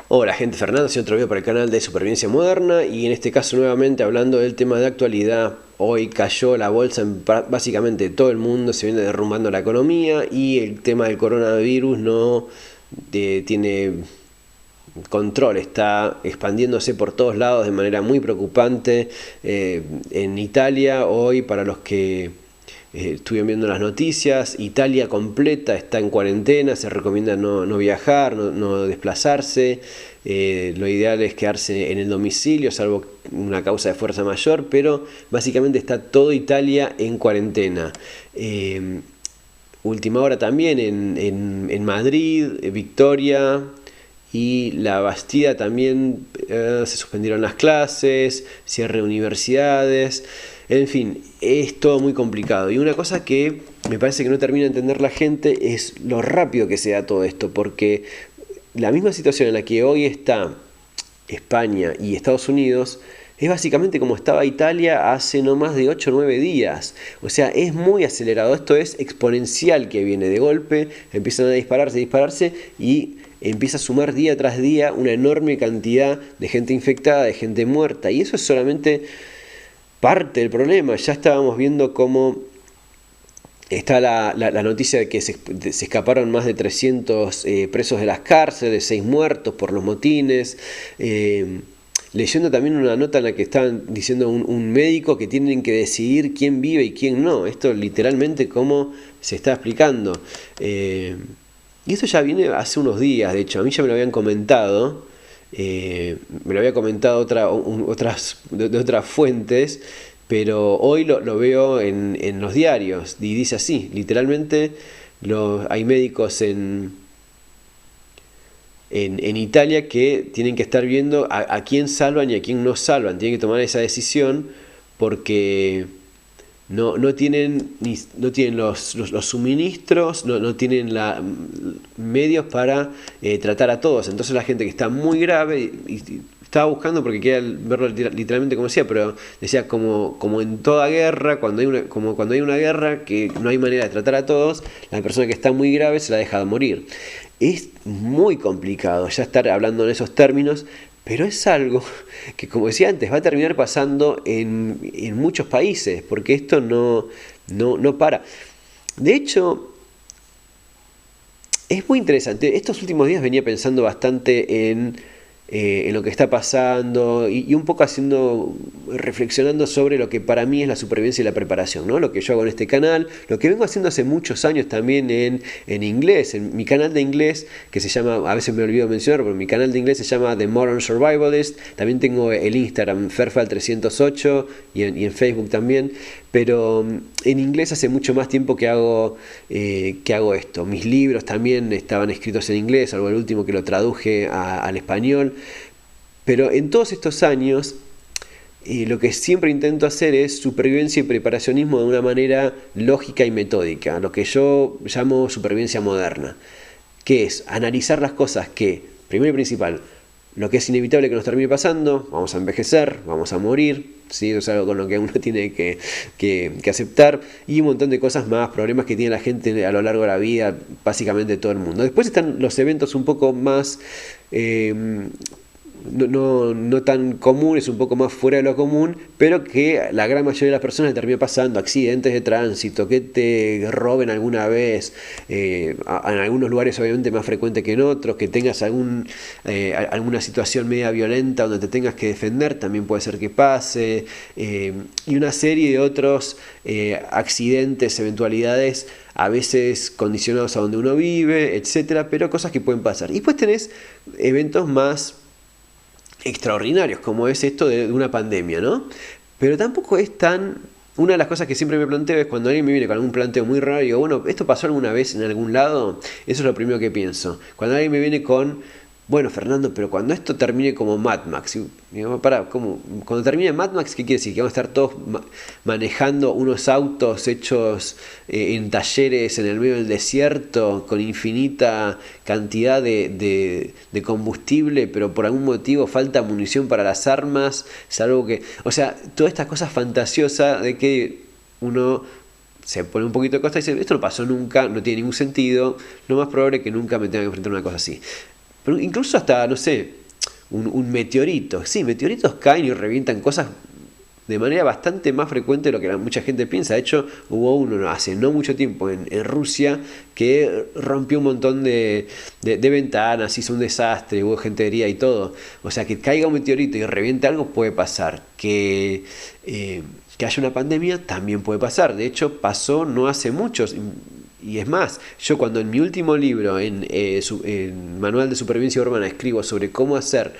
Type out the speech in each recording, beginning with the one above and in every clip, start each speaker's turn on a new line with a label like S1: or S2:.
S1: Hola gente, Fernando, haciendo otro video para el canal de Supervivencia Moderna y en este caso nuevamente hablando del tema de actualidad. Hoy cayó la bolsa en básicamente todo el mundo, se viene derrumbando la economía y el tema del coronavirus no tiene control, está expandiéndose por todos lados de manera muy preocupante. En Italia hoy, para los que estuvieron viendo las noticias, Italia completa está en cuarentena, se recomienda no viajar, no desplazarse. Lo ideal es quedarse en el domicilio, salvo una causa de fuerza mayor, pero básicamente está toda Italia en cuarentena. Última hora también en Madrid, Victoria y la Bastida también se suspendieron las clases, cierre de universidades. En fin, es todo muy complicado. Y una cosa que me parece que no termina de entender la gente es lo rápido que se da todo esto, porque la misma situación en la que hoy está España y Estados Unidos es básicamente como estaba Italia hace no más de 8 o 9 días. O sea, es muy acelerado. Esto es exponencial, que viene de golpe, empiezan a dispararse y empieza a sumar día tras día una enorme cantidad de gente infectada, de gente muerta. Y eso es solamente parte del problema. Ya estábamos viendo cómo está la noticia de que se escaparon más de 300 presos de las cárceles, 6 muertos por los motines. Leyendo también una nota en la que estaban diciendo un médico que tienen que decidir quién vive y quién no. Esto literalmente cómo se está explicando. Y esto ya viene hace unos días, de hecho. A mí ya me lo habían comentado. Me lo había comentado de otras fuentes, pero hoy lo veo en los diarios y dice así, literalmente hay médicos en Italia que tienen que estar viendo a quién salvan y a quién no salvan, tienen que tomar esa decisión porque no tienen los suministros, no tienen medios para tratar a todos. Entonces la gente que está muy grave, y estaba buscando porque quería verlo literalmente como decía, pero decía como en toda guerra, como cuando hay una guerra que no hay manera de tratar a todos, la persona que está muy grave se la deja de morir. Es muy complicado ya estar hablando en esos términos, pero es algo que, como decía antes, va a terminar pasando en muchos países, porque esto no para. De hecho, es muy interesante. Estos últimos días venía pensando bastante en lo que está pasando y un poco reflexionando sobre lo que para mí es la supervivencia y la preparación, ¿no? Lo que yo hago en este canal, lo que vengo haciendo hace muchos años también en inglés, en mi canal de inglés, que se llama, a veces me olvido mencionar, pero mi canal de inglés se llama The Modern Survivalist. También tengo el Instagram Ferfal308 y en Facebook también, pero en inglés hace mucho más tiempo que hago esto. Mis libros también estaban escritos en inglés, algo el último que lo traduje al español. Pero en todos estos años lo que siempre intento hacer es supervivencia y preparacionismo de una manera lógica y metódica, lo que yo llamo supervivencia moderna, que es analizar las cosas que, primero y principal, lo que es inevitable que nos termine pasando: vamos a envejecer, vamos a morir, ¿sí? Eso es algo con lo que uno tiene que aceptar, y un montón de cosas más, problemas que tiene la gente a lo largo de la vida, básicamente todo el mundo. Después están los eventos un poco más no tan comunes, un poco más fuera de lo común, pero que la gran mayoría de las personas le termina pasando: accidentes de tránsito, que te roben alguna vez, en algunos lugares obviamente más frecuente que en otros, que tengas alguna situación media violenta donde te tengas que defender, también puede ser que pase, y una serie de otros accidentes, eventualidades, a veces condicionados a donde uno vive, etcétera, pero cosas que pueden pasar. Y después tenés eventos más extraordinarios, como es esto de una pandemia, ¿no? Pero tampoco es tan... Una de las cosas que siempre me planteo es cuando alguien me viene con algún planteo muy raro y digo, bueno, ¿esto pasó alguna vez en algún lado? Eso es lo primero que pienso. Cuando alguien me viene con, bueno, Fernando, pero cuando esto termine como Mad Max, y digo, cuando termine Mad Max, ¿qué quiere decir? ¿Que vamos a estar todos manejando unos autos hechos en talleres en el medio del desierto con infinita cantidad de combustible, pero por algún motivo falta munición para las armas? Es algo que, o sea, todas estas cosas fantasiosas de que uno se pone un poquito de costa y dice, esto no pasó nunca, no tiene ningún sentido, lo más probable es que nunca me tenga que enfrentar a una cosa así. pero incluso hasta, no sé, un meteorito. Sí, meteoritos caen y revientan cosas de manera bastante más frecuente de lo que mucha gente piensa. De hecho, hubo uno hace no mucho tiempo en Rusia que rompió un montón de ventanas, hizo un desastre, hubo gente herida y todo. O sea, que caiga un meteorito y reviente algo puede pasar. Que haya una pandemia también puede pasar. De hecho, pasó no hace mucho. Y es más, yo cuando en mi último libro, en Manual de Supervivencia Urbana, escribo sobre cómo hacer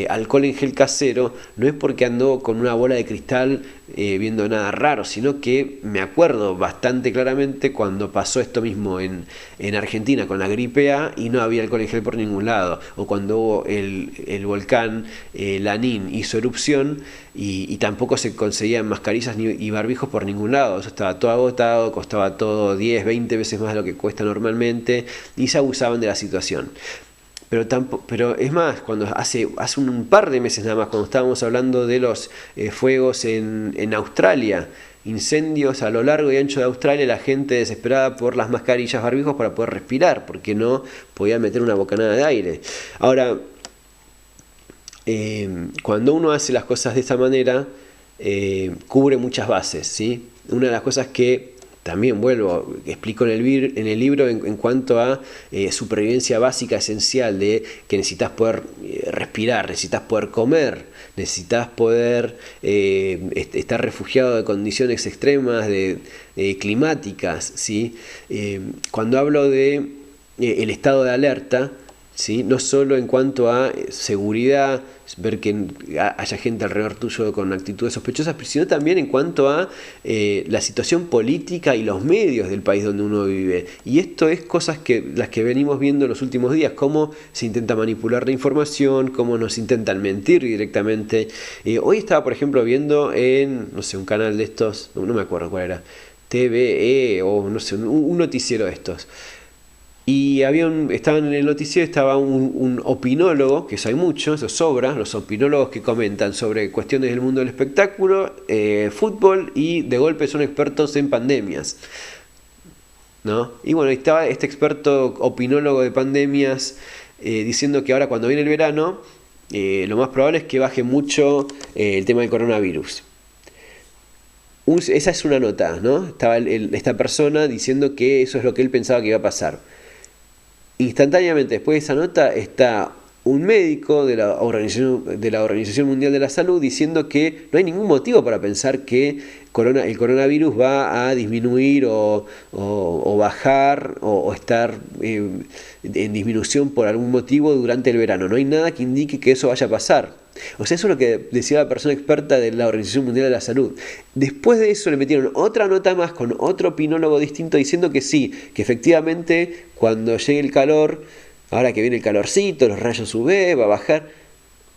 S1: alcohol en gel casero, no es porque ando con una bola de cristal viendo nada raro, sino que me acuerdo bastante claramente cuando pasó esto mismo en Argentina con la gripe A y no había alcohol en gel por ningún lado, o cuando hubo el volcán Lanín hizo erupción y tampoco se conseguían mascarillas y barbijos por ningún lado. Eso estaba todo agotado, costaba todo 10, 20 veces más de lo que cuesta normalmente y se abusaban de la situación. Pero es más, cuando hace un par de meses nada más, cuando estábamos hablando de los fuegos en Australia, incendios a lo largo y ancho de Australia, la gente desesperada por las mascarillas, barbijos para poder respirar, porque no podía meter una bocanada de aire. Ahora, cuando uno hace las cosas de esta manera, cubre muchas bases, ¿sí? Una de las cosas que también explico en el libro en cuanto a supervivencia básica esencial, de que necesitas poder respirar, necesitas poder comer, necesitas poder estar refugiado de condiciones extremas climáticas, ¿sí? Cuando hablo de el estado de alerta, ¿sí? No solo en cuanto a seguridad, ver que haya gente alrededor tuyo con actitudes sospechosas, sino también en cuanto a la situación política y los medios del país donde uno vive. Y esto es cosas las que venimos viendo en los últimos días, cómo se intenta manipular la información, cómo nos intentan mentir directamente. Hoy estaba, por ejemplo, viendo en, no sé, un canal de estos, no me acuerdo cuál era, TVE o no sé, un noticiero de estos. Y estaban en el noticiero, estaba un opinólogo, que eso hay mucho, eso sobra, los opinólogos que comentan sobre cuestiones del mundo del espectáculo, fútbol, y de golpe son expertos en pandemias, ¿no? Y bueno, estaba este experto opinólogo de pandemias diciendo que ahora cuando viene el verano, lo más probable es que baje mucho el tema del coronavirus. Esa es una nota, ¿no? Estaba esta persona diciendo que eso es lo que él pensaba que iba a pasar. Instantáneamente después de esa nota está un médico de la Organización Mundial de la Salud diciendo que no hay ningún motivo para pensar que el coronavirus va a disminuir o bajar o estar en disminución por algún motivo durante el verano. No hay nada que indique que eso vaya a pasar. O sea, eso es lo que decía la persona experta de la Organización Mundial de la Salud. Después de eso le metieron otra nota más con otro opinólogo distinto diciendo que sí, que efectivamente cuando llegue el calor, ahora que viene el calorcito, los rayos UV, va a bajar.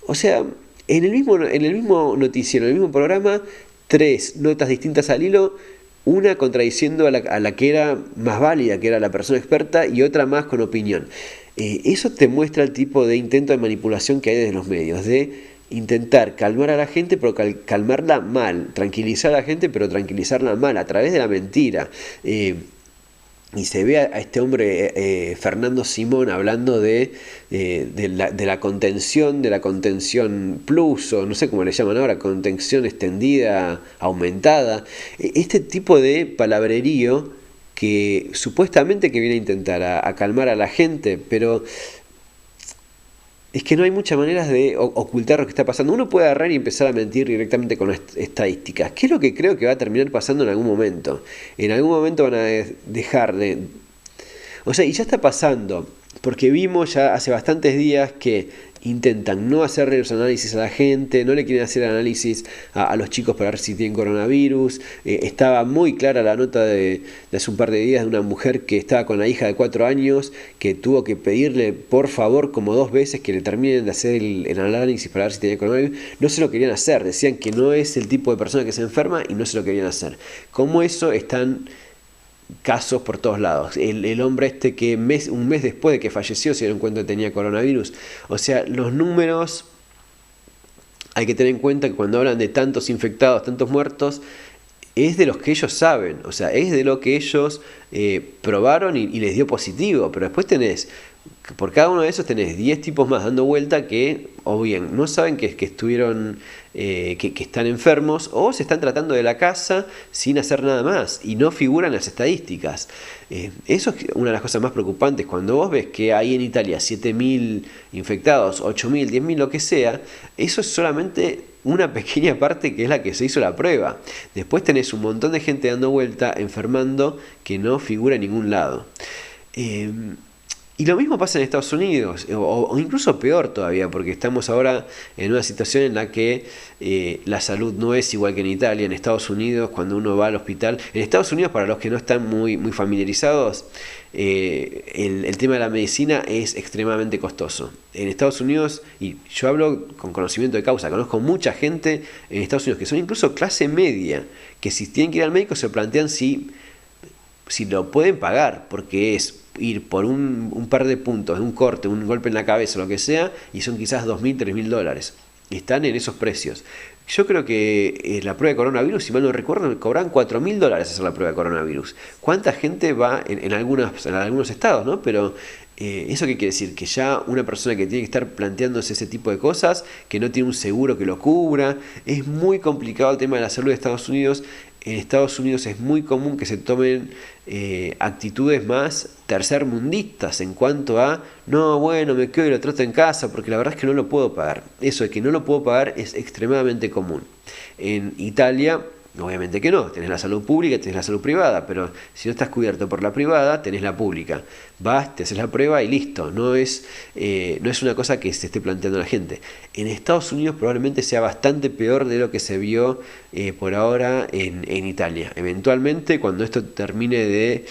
S1: O sea, en el mismo noticiero, en el mismo programa, 3 notas distintas al hilo, una contradiciendo a la que era más válida, que era la persona experta, y otra más con opinión. Eso te muestra el tipo de intento de manipulación que hay desde los medios, de intentar calmar a la gente, pero calmarla mal, tranquilizar a la gente, pero tranquilizarla mal, a través de la mentira. Y se ve a este hombre, Fernando Simón, hablando de la contención plus, o no sé cómo le llaman ahora, contención extendida, aumentada. Este tipo de palabrerío que supuestamente que viene a intentar a calmar a la gente, pero es que no hay muchas maneras de ocultar lo que está pasando. Uno puede agarrar y empezar a mentir directamente con las estadísticas, que es lo que creo que va a terminar pasando en algún momento. En algún momento van a dejar de... O sea, y ya está pasando, porque vimos ya hace bastantes días que intentan no hacerle los análisis a la gente, no le quieren hacer análisis a los chicos para ver si tienen coronavirus. Estaba muy clara la nota de hace un par de días de una mujer que estaba con la hija de 4 años, que tuvo que pedirle por favor como 2 veces que le terminen de hacer el análisis para ver si tenía coronavirus. No se lo querían hacer, decían que no es el tipo de persona que se enferma y no se lo querían hacer. Como eso están casos por todos lados. El hombre este que un mes después de que falleció se dieron cuenta que tenía coronavirus. O sea, los números, hay que tener en cuenta que cuando hablan de tantos infectados, tantos muertos, es de los que ellos saben, o sea, es de lo que ellos probaron y les dio positivo. Pero después tenés por cada uno de esos tenés 10 tipos más dando vuelta que o bien no saben que estuvieron, que están enfermos, o se están tratando de la casa sin hacer nada más y no figuran las estadísticas. Eso es una de las cosas más preocupantes. Cuando vos ves que hay en Italia 7.000 infectados, 8.000, 10.000, lo que sea, eso es solamente una pequeña parte que es la que se hizo la prueba. Después tenés un montón de gente dando vuelta, enfermando, que no figura en ningún lado. Y lo mismo pasa en Estados Unidos, o incluso peor todavía, porque estamos ahora en una situación en la que la salud no es igual que en Italia. En Estados Unidos, cuando uno va al hospital, en Estados Unidos, para los que no están muy familiarizados, el tema de la medicina es extremadamente costoso. En Estados Unidos, y yo hablo con conocimiento de causa, conozco mucha gente en Estados Unidos que son incluso clase media, que si tienen que ir al médico se plantean si lo pueden pagar, porque es ir por un par de puntos, un corte, un golpe en la cabeza, lo que sea, y son quizás $2.000, $3.000. Están en esos precios. Yo creo que la prueba de coronavirus, si mal no recuerdo, cobran $4.000 hacer la prueba de coronavirus. ¿Cuánta gente va en algunos estados, ¿no? Pero ¿eso qué quiere decir? Que ya una persona que tiene que estar planteándose ese tipo de cosas, que no tiene un seguro que lo cubra, es muy complicado el tema de la salud de Estados Unidos. En Estados Unidos es muy común que se tomen actitudes más tercermundistas en cuanto a, no, bueno, me quedo y lo trato en casa porque la verdad es que no lo puedo pagar. Eso de que no lo puedo pagar es extremadamente común. En Italia, obviamente que no, tenés la salud pública y tenés la salud privada, pero si no estás cubierto por la privada, tenés la pública. Vas, te haces la prueba y listo. No es una cosa que se esté planteando la gente. En Estados Unidos probablemente sea bastante peor de lo que se vio por ahora en Italia. Eventualmente, cuando esto termine de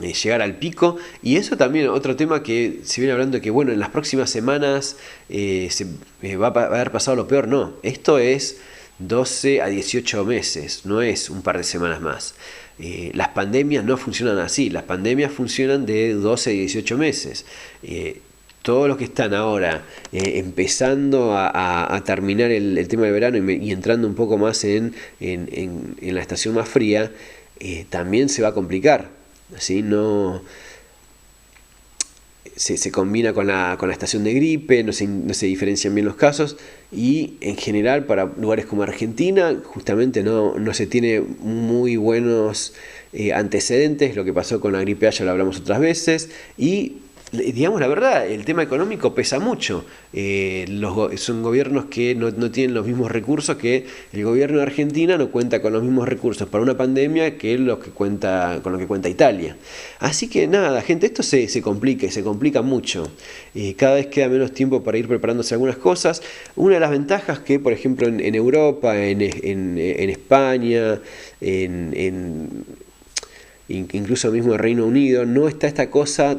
S1: llegar al pico, y eso también otro tema que se viene hablando, que bueno, en las próximas semanas va a haber pasado lo peor. No, esto es 12 a 18 meses, no es un par de semanas más. Las pandemias no funcionan así, las pandemias funcionan de 12 a 18 meses. Todos los que están ahora empezando a terminar el tema del verano y entrando un poco más en la estación más fría, también se va a complicar. ¿Sí? No, se combina con la estación de gripe, no se diferencian bien los casos, y en general para lugares como Argentina justamente no se tiene muy buenos antecedentes. Lo que pasó con la gripe A ya lo hablamos otras veces, y digamos la verdad, el tema económico pesa mucho. Son gobiernos que no tienen los mismos recursos, que el gobierno de Argentina no cuenta con los mismos recursos para una pandemia que con lo que cuenta Italia. Así que nada, gente, esto se complica mucho. Cada vez queda menos tiempo para ir preparándose algunas cosas. Una de las ventajas que, por ejemplo, en Europa, en España, incluso mismo el Reino Unido, no está esta cosa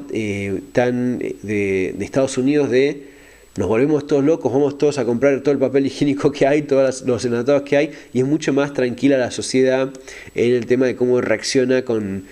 S1: tan de Estados Unidos de nos volvemos todos locos, vamos todos a comprar todo el papel higiénico que hay, todos los enlatados que hay, y es mucho más tranquila la sociedad en el tema de cómo reacciona con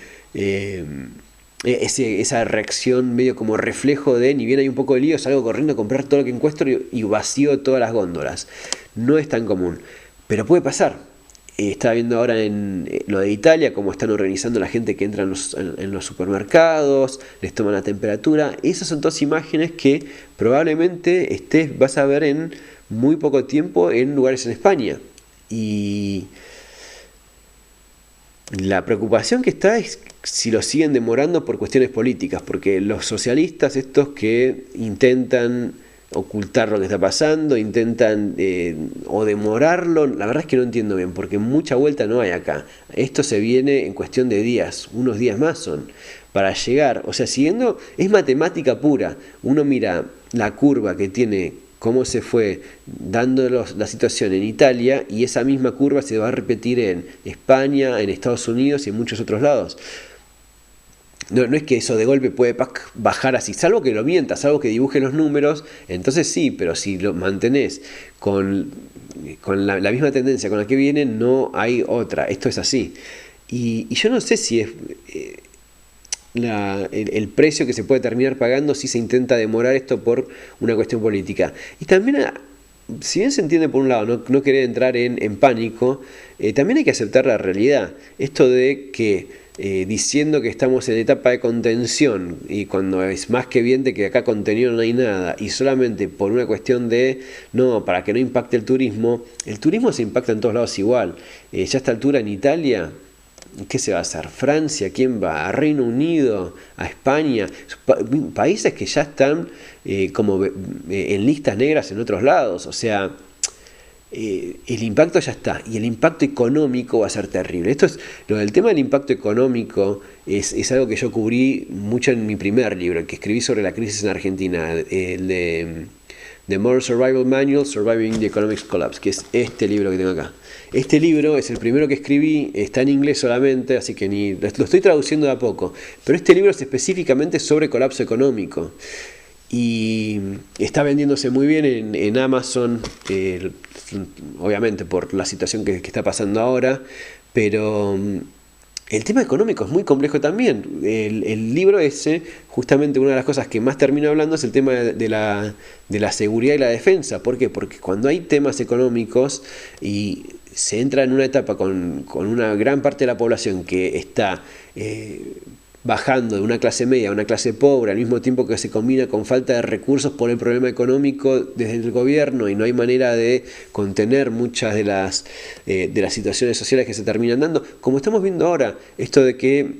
S1: esa reacción medio como reflejo de, ni bien hay un poco de lío, salgo corriendo a comprar todo lo que encuentro y vacío todas las góndolas. No es tan común, pero puede pasar. Estaba viendo ahora en lo de Italia, cómo están organizando la gente que entra en los supermercados, les toman la temperatura. Esas son todas imágenes que probablemente vas a ver en muy poco tiempo en lugares en España. Y la preocupación que está es si lo siguen demorando por cuestiones políticas, porque los socialistas, estos que intentan ocultar lo que está pasando, intentan o demorarlo, la verdad es que no entiendo bien, porque mucha vuelta no hay acá. Esto se viene en cuestión de días, unos días más son, para llegar, o sea, siguiendo, es matemática pura. Uno mira la curva que tiene, cómo se fue dando la situación en Italia, y esa misma curva se va a repetir en España, en Estados Unidos y en muchos otros lados. No es que eso de golpe puede bajar así, salvo que lo mientas, salvo que dibujes los números, entonces sí, pero si lo mantenés con la misma tendencia con la que viene, no hay otra, esto es así. Y yo no sé si es el precio que se puede terminar pagando si se intenta demorar esto por una cuestión política. Y también si bien se entiende por un lado no querer entrar en pánico, también hay que aceptar la realidad. Esto de que diciendo que estamos en etapa de contención y cuando es más que evidente que acá contenido no hay nada y solamente por una cuestión de no, para que no impacte el turismo se impacta en todos lados igual. Ya a esta altura en Italia, ¿qué se va a hacer? ¿Francia? ¿Quién va? ¿A Reino Unido? ¿A España? Países que ya están como en listas negras en otros lados. O sea, el impacto ya está, y el impacto económico va a ser terrible. Lo del tema del impacto económico es algo que yo cubrí mucho en mi primer libro, el que escribí sobre la crisis en Argentina, el de The Modern Survival Manual, Surviving the Economic Collapse, que es este libro que tengo acá. Este libro es el primero que escribí, está en inglés solamente, así que lo estoy traduciendo de a poco, pero este libro es específicamente sobre colapso económico. Y está vendiéndose muy bien en Amazon, obviamente por la situación que está pasando ahora, pero el tema económico es muy complejo también. El libro ese, justamente una de las cosas que más termina hablando es el tema de la seguridad y la defensa. ¿Por qué? Porque cuando hay temas económicos y se entra en una etapa con una gran parte de la población que está bajando de una clase media a una clase pobre, al mismo tiempo que se combina con falta de recursos por el problema económico desde el gobierno y no hay manera de contener muchas de las situaciones sociales que se terminan dando, como estamos viendo ahora, esto de que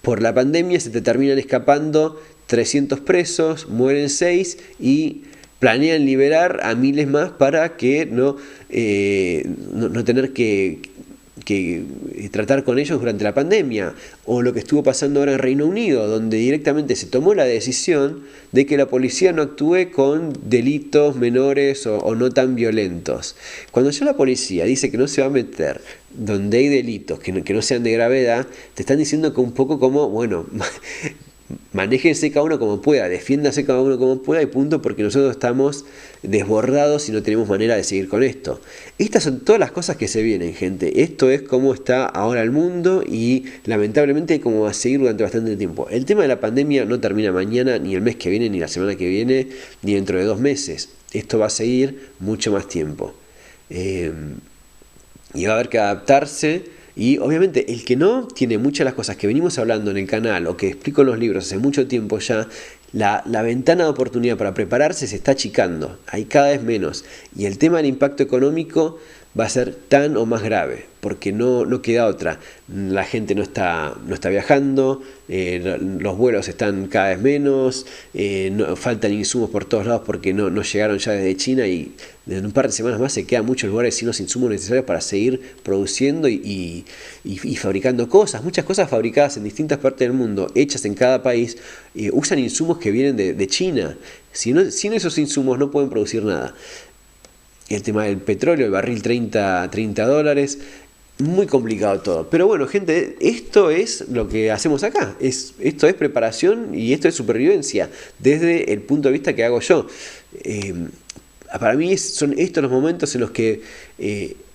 S1: por la pandemia se te terminan escapando 300 presos, mueren 6 y planean liberar a miles más para que no tener que tratar con ellos durante la pandemia, o lo que estuvo pasando ahora en Reino Unido, donde directamente se tomó la decisión de que la policía no actúe con delitos menores o no tan violentos. Cuando ya la policía dice que no se va a meter donde hay delitos que no sean de gravedad, te están diciendo que un poco como, bueno, manéjense cada uno como pueda, defiéndase cada uno como pueda y punto, porque nosotros estamos desbordados y no tenemos manera de seguir con esto. Estas son todas las cosas que se vienen, gente. Esto es cómo está ahora el mundo y lamentablemente cómo va a seguir durante bastante tiempo. El tema de la pandemia no termina mañana, ni el mes que viene, ni la semana que viene, ni dentro de 2 meses. Esto va a seguir mucho más tiempo. Y va a haber que adaptarse. Y obviamente el que no tiene muchas de las cosas que venimos hablando en el canal o que explico en los libros hace mucho tiempo ya, la ventana de oportunidad para prepararse se está achicando, hay cada vez menos. Y el tema del impacto económico va a ser tan o más grave, porque no queda otra. La gente no está viajando, los vuelos están cada vez menos, faltan insumos por todos lados porque no llegaron ya desde China y en un par de semanas más se quedan muchos lugares sin los insumos necesarios para seguir produciendo y fabricando cosas. Muchas cosas fabricadas en distintas partes del mundo, hechas en cada país, usan insumos que vienen de China. Sin esos insumos no pueden producir nada. El tema del petróleo, el barril $30, muy complicado todo. Pero bueno, gente, esto es lo que hacemos acá. Esto es preparación y esto es supervivencia desde el punto de vista que hago yo. Para mí son estos los momentos en los que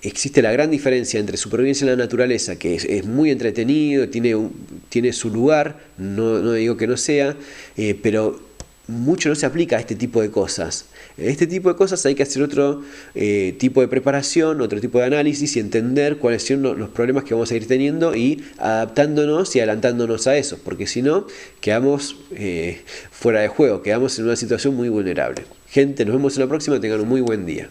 S1: existe la gran diferencia entre supervivencia en la naturaleza, que es muy entretenido, tiene su lugar, no digo que no sea, pero mucho no se aplica a este tipo de cosas. En este tipo de cosas hay que hacer otro tipo de preparación, otro tipo de análisis y entender cuáles son los problemas que vamos a ir teniendo y adaptándonos y adelantándonos a eso, porque si no, quedamos fuera de juego, quedamos en una situación muy vulnerable. Gente, nos vemos en la próxima, tengan un muy buen día.